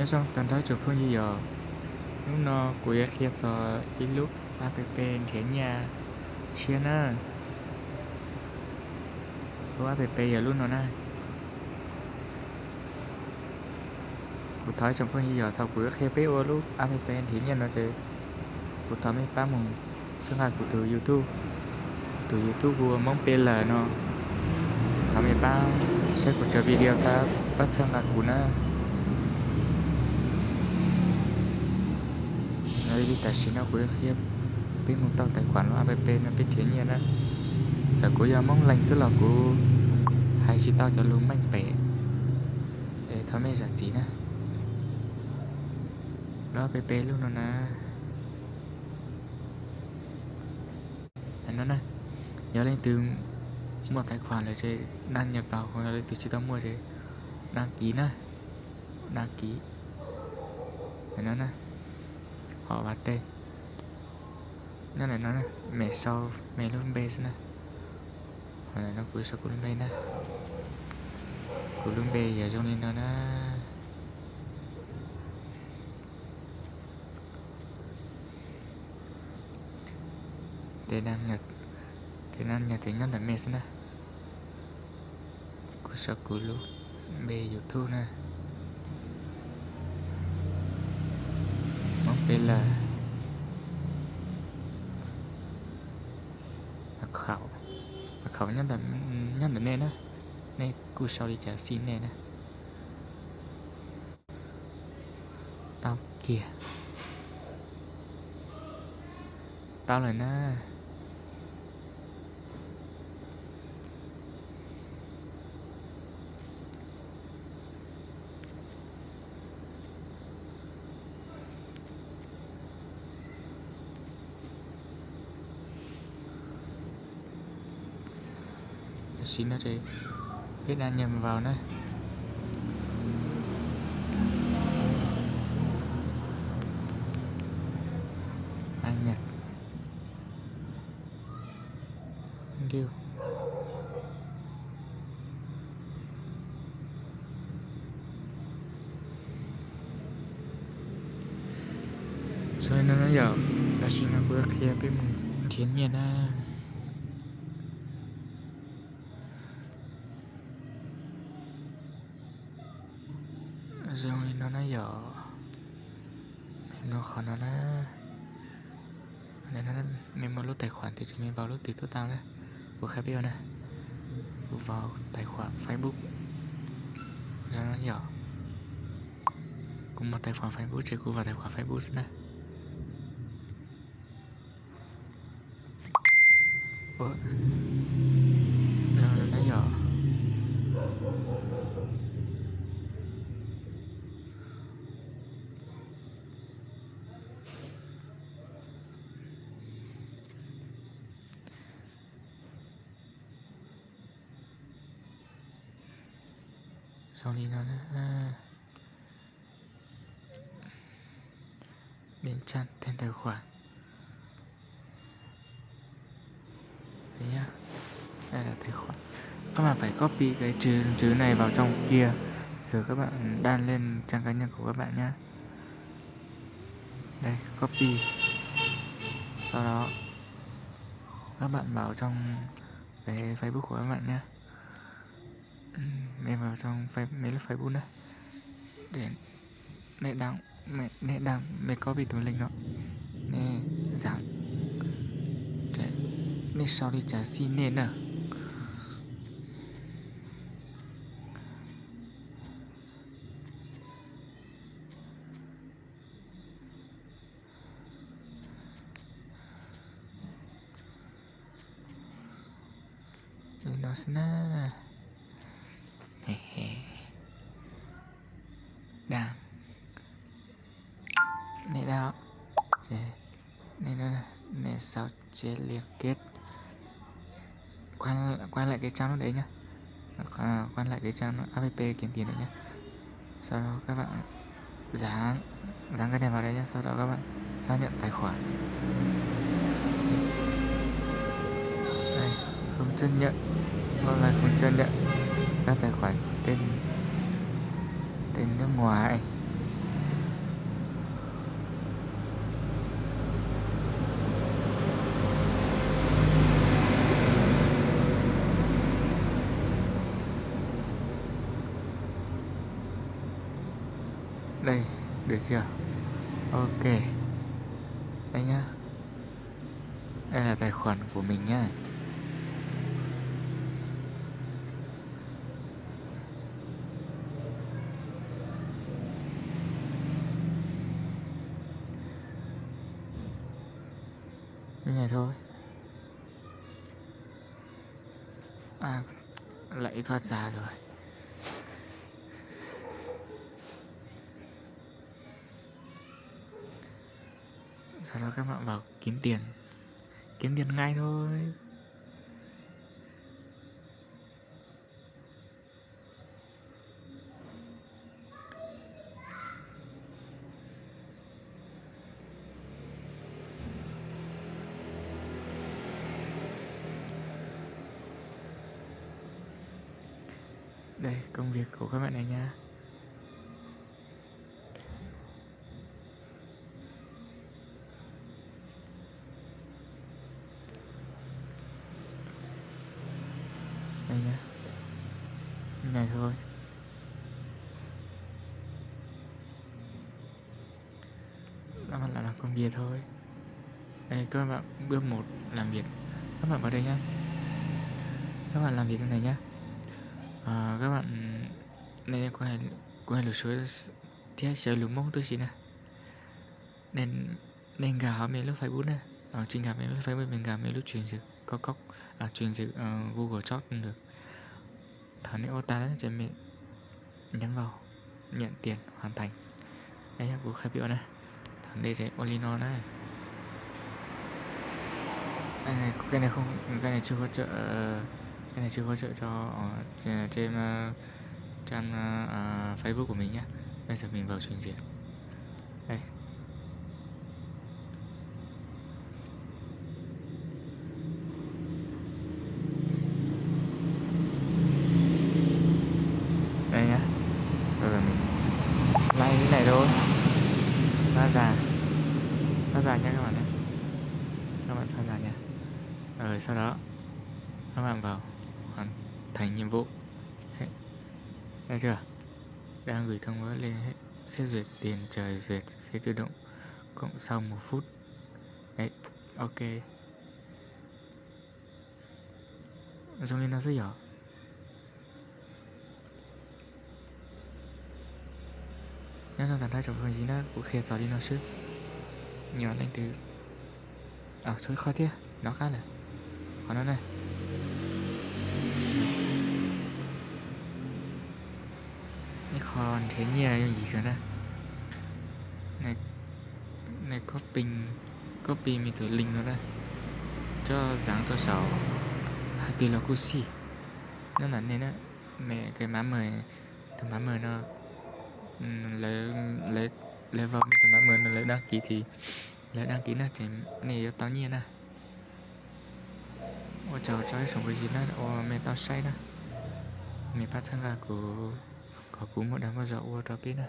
xong tận tới chụp không gì giờ lúc nó của kia cho ít lúc app thế nhà chia na của app giờ luôn nó na của thái trong không gì giờ thầu của kia PO lúc app thế nhà nó chơi của thằng mấy ba mùng sinh hoạt của từ YouTube của mong tên là nó thằng mấy ba sẽ có cho video ta bắt sang là của nó đây đi tài xế nó của kia biết một tao tài khoản nó app nó biết thế nhiên á giờ của giờ mong lành rất là của hai chị tao cho luôn mạnh bẻ để thằng mấy giả gì nè đó app luôn nó nè nó nè nhớ lên từ một tài khoản là chơi đăng nhập vào hoặc là từ chị tao mua chơi đăng ký để nó nè họ và tên nó này nó nè mẹ sau mẹ luôn bê nè hoặc là nó cứ sau của luôn bê nè của luôn bê giờ trong lên nó nè để đăng nhập thì nhắn là mẹ nè của sau của luôn bê YouTube nè mong tên là khẩu nhắn là nên á nên cô sau đi trả xin nè tao kìa tao là na xin nó chơi biết đăng nhầm vào này đăng nhập kêu rồi nó giờ ta xin nó bước kia biết mình thiên nhiên á rồi nó nói giờ nó khó nó nên nó mình một lúc tài khoản thì chỉ mình vào lúc tí tốt tao đấy của khai biết này vào tài khoản Facebook rồi nó giờ cùng một tài khoản Facebook chỉ cùng vào tài khoản Facebook này rồi nó giờ sau đi nó đến chặn tên tài khoản đấy nhá đây là tài khoản các bạn phải copy cái chữ này vào trong kia rồi các bạn đan lên trang cá nhân của các bạn nhé đây copy sau đó các bạn bảo trong cái Facebook của các bạn nhé mình vào trong mấy lớp Facebook này để nè đăng mẹ có bị tụi link đó nè rằng nè sau đi trả xin nè nè nó sẽ đang này đó này sao chế liên kết quay lại cái trang nó đấy nhá quay lại cái trang nó app kiếm tiền đấy nhá sau đó các bạn dán cái này vào đây nhá sau đó các bạn xác nhận tài khoản đây không chấp nhận hoặc là không chấp nhận các tài khoản tên nước ngoài Được chưa? Ok. Đây nhá. Đây là tài khoản của mình nhá. Như này thôi. À, lại thoát ra rồi. Sau đó các bạn vào kiếm tiền ngay thôi. Đây công việc của các bạn này nha. Đây nhá. Này thôi. Các bạn làm công việc thôi. Đây các bạn bước 1 làm việc. Các bạn vào đây nhá. Các bạn làm việc như này nhá. Các bạn nên quay lượt số theo chờ lùm mông tôi xin nè. Nên gà mấy lúc Facebook nè. Trên gà mấy lúc Facebook mình gà mấy lúc truyền dịch có cốc truyền dịch Google Chat cũng được. Thằng này ô ta cho mình nhấn vào nhận tiền hoàn thành. Đây là của khai biểu này. Thằng đây sẽ Olino này. Cái này chưa hỗ trợ. Cái này chưa hỗ trợ cho trên trang Facebook của mình nhé. Bây giờ mình vào truyền diện. Đây. Đây nhá. Bây giờ mình like cái này thôi. Ra già nha các bạn nhé. Các bạn ra già nha. Rồi sau đó các bạn vào hoàn thành nhiệm vụ. Thấy chưa? Đang gửi thông báo lên xét duyệt tiền trời duyệt sẽ tự động cộng sau 1 phút. Đấy, ok. Giống như nó rất nhỏ. Nhớ trong tàn thái trong phần gì đó của khe gió đi nó trước. Nhỏ lên từ thôi khó thế. Nó khá là khó nó này. Cái còn thế nhiều như gì cả đó. Này copy mình thử link nó ra cho dáng cho sáu từ là Kusi nó là nên á mẹ cái má mời thằng má mời nó lấy vào cái má mời nó lấy đăng ký thì lấy đăng ký là cái này tao nhiên à ôi trời cho sống cái gì đó ôi mẹ tao say đó mẹ phát sang là của có cú một đám bao giờ ôi tao biết à